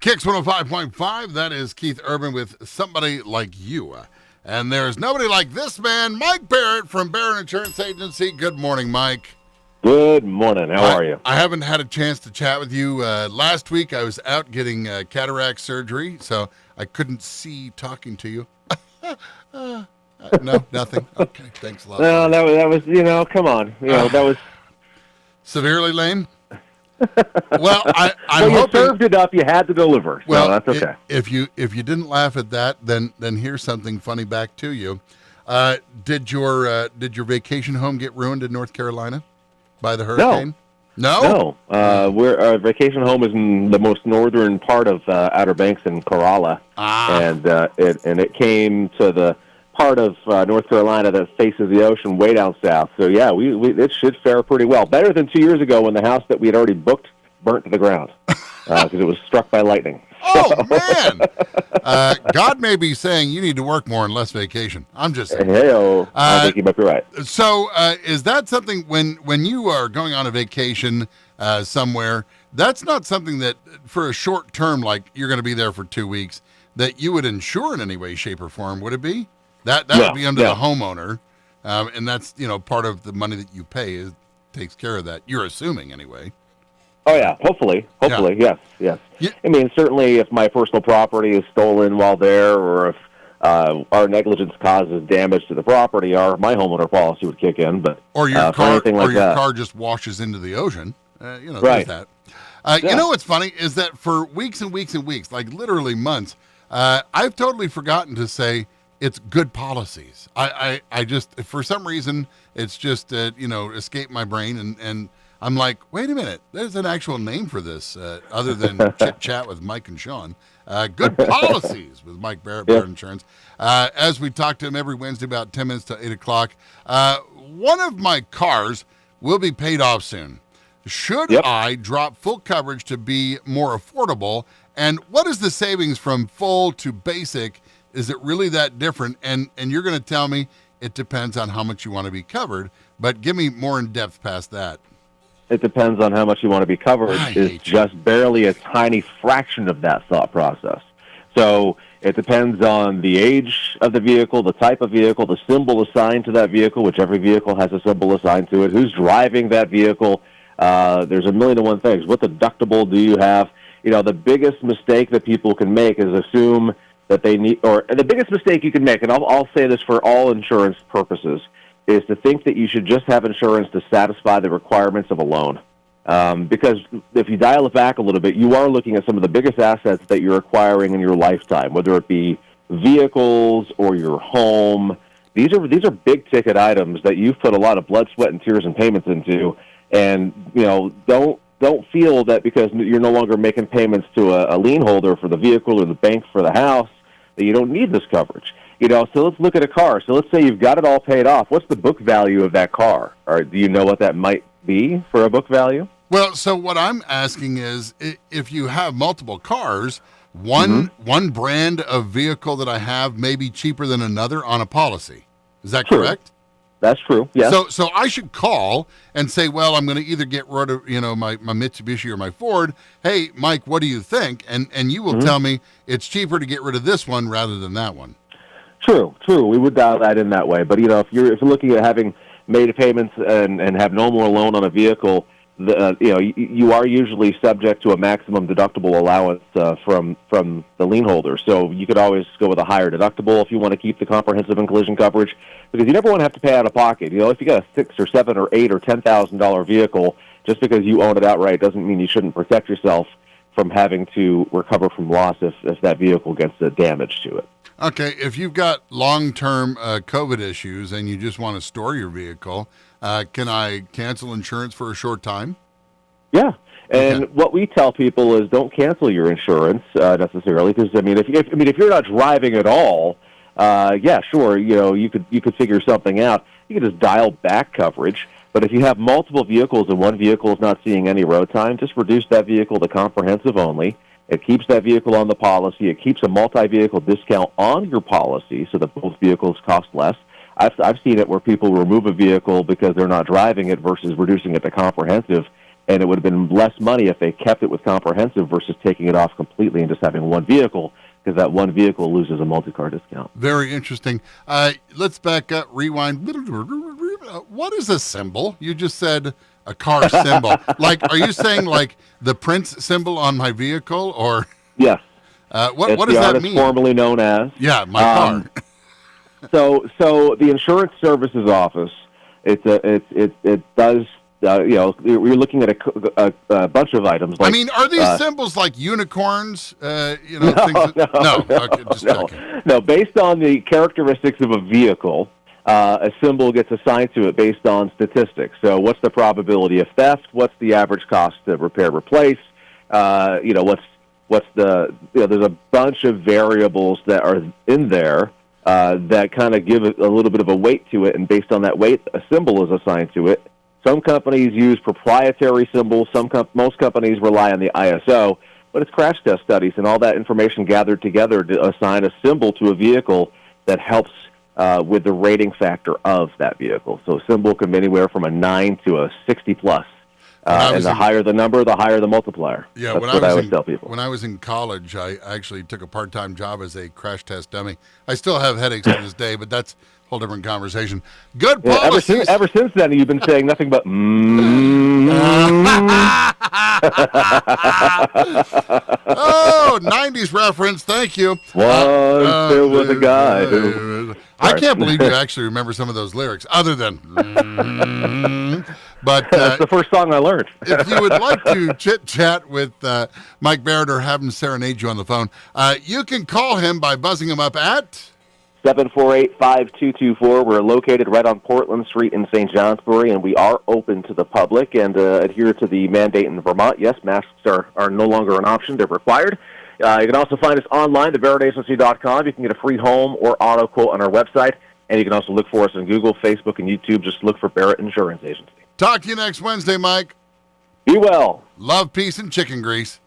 Kicks 105.5, that is Keith Urban with Somebody Like You. And there's nobody like this man, Mike Barrett from Barrett Insurance Agency. Good morning, Mike. Good morning. How are you? I haven't had a chance to chat with you. Last week I was out getting cataract surgery, so I couldn't see talking to you. No, nothing. Okay, thanks a lot. No, that was come on. That was severely lame. Well, I'm you hoping, served it up. You had to deliver. So well, that's okay. If you didn't laugh at that, then here's something funny back to you. Did your vacation home get ruined in North Carolina by the hurricane? No. Our vacation home is in the most northern part of Outer Banks in Corolla, and it came to the part of North Carolina that faces the ocean way down south. So yeah, it should fare pretty well. Better than 2 years ago when the house that we had already booked burnt to the ground because it was struck by lightning. Oh man! God may be saying you need to work more and less vacation. I'm just saying. Hey-o. I think you might be right. So is that something when you are going on a vacation somewhere? That's not something that for a short term, like you're going to be there for 2 weeks, that you would insure in any way, shape, or form. Would it be? That would be under the homeowner, and that's part of the money that you pay takes care of that. You're assuming anyway. Oh yeah, hopefully, yes. Yeah. I mean, certainly, if my personal property is stolen while there, or if our negligence causes damage to the property, my homeowner policy would kick in. But or your car just washes into the ocean. Right. There's that. You know what's funny is that for weeks and weeks and weeks, like literally months, I've totally forgotten to say. It's good policies. I just, for some reason, it's just, escaped my brain. And I'm like, wait a minute, there's an actual name for this other than chit chat with Mike and Sean. Good policies with Mike Barrett, Barrett Insurance. As we talk to him every Wednesday about 10 minutes to 8 o'clock, one of my cars will be paid off soon. Should I drop full coverage to be more affordable? And what is the savings from full to basic? Is it really that different? And you're going to tell me it depends on how much you want to be covered, but give me more in depth past that. It depends on how much you want to be covered. It's just barely a tiny fraction of that thought process. So it depends on the age of the vehicle, the type of vehicle, the symbol assigned to that vehicle, which every vehicle has a symbol assigned to it, who's driving that vehicle. There's a million and one things. What deductible do you have? The biggest mistake that people can make is assume that they need, or the biggest mistake you can make, and I'll say this for all insurance purposes, is to think that you should just have insurance to satisfy the requirements of a loan. Because if you dial it back a little bit, you are looking at some of the biggest assets that you're acquiring in your lifetime, whether it be vehicles or your home. These are big ticket items that you've put a lot of blood, sweat, and tears and payments into, and don't feel that because you're no longer making payments to a lien holder for the vehicle or the bank for the house that you don't need this coverage. So let's look at a car. So let's say you've got it all paid off. What's the book value of that car? Or do you know what that might be for a book value? Well, so what I'm asking is if you have multiple cars, one brand of vehicle that I have may be cheaper than another on a policy. Is that correct? That's true. Yeah. So I should call and say, well, I'm going to either get rid of my Mitsubishi or my Ford. Hey, Mike, what do you think? And you will tell me it's cheaper to get rid of this one rather than that one. True. We would dial that in that way. But if you're looking at having made payments and have no more loan on a vehicle, you are usually subject to a maximum deductible allowance from the lien holder. So you could always go with a higher deductible if you want to keep the comprehensive and collision coverage, because you never want to have to pay out of pocket. If you got a $6,000 or $7,000 or $8,000 or $10,000 vehicle, just because you own it outright doesn't mean you shouldn't protect yourself from having to recover from loss if that vehicle gets damage to it. Okay, if you've got long-term COVID issues and you just want to store your vehicle, can I cancel insurance for a short time? Yeah, and what we tell people is don't cancel your insurance necessarily, because if you're not driving at all, sure, you could figure something out. You could just dial back coverage. But if you have multiple vehicles and one vehicle is not seeing any road time, just reduce that vehicle to comprehensive only. It keeps that vehicle on the policy. It keeps a multi-vehicle discount on your policy so that both vehicles cost less. I've seen it where people remove a vehicle because they're not driving it versus reducing it to comprehensive, and it would have been less money if they kept it with comprehensive versus taking it off completely and just having one vehicle, because that one vehicle loses a multi-car discount. Very interesting. Let's back up, rewind. What is a symbol? You just said a car symbol. Like, are you saying like the Prince symbol on my vehicle, or? Yes. What does that mean? Formerly known as. Yeah, my car. So the insurance services office, it does. You're looking at a bunch of items. Like, I mean, are these symbols like unicorns? No, Okay, just checking. No, based on the characteristics of a vehicle, a symbol gets assigned to it based on statistics. So, what's the probability of theft? What's the average cost to repair, replace? What's the there's a bunch of variables that are in there that kind of give it a little bit of a weight to it, and based on that weight, a symbol is assigned to it. Some companies use proprietary symbols. Most companies rely on the ISO, but it's crash test studies and all that information gathered together to assign a symbol to a vehicle that helps with the rating factor of that vehicle. So a symbol can be anywhere from a 9 to a 60 plus. And the higher the number, the higher the multiplier. Yeah, that's what I always tell people. When I was in college, I actually took a part-time job as a crash test dummy. I still have headaches to this day, but that's a whole different conversation. Good policies. Ever since then, you've been saying nothing but Oh, 90s reference. Thank you. There was a guy who... I can't believe you actually remember some of those lyrics, other than... But that's the first song I learned. If you would like to chit-chat with Mike Barrett or have him serenade you on the phone, you can call him by buzzing him up at... 748-5224. We're located right on Portland Street in St. Johnsbury, and we are open to the public and adhere to the mandate in Vermont. Yes, masks are no longer an option. They're required. You can also find us online at barrettagency.com. You can get a free home or auto quote on our website, and you can also look for us on Google, Facebook, and YouTube. Just look for Barrett Insurance Agency. Talk to you next Wednesday, Mike. Be well. Love, peace, and chicken grease.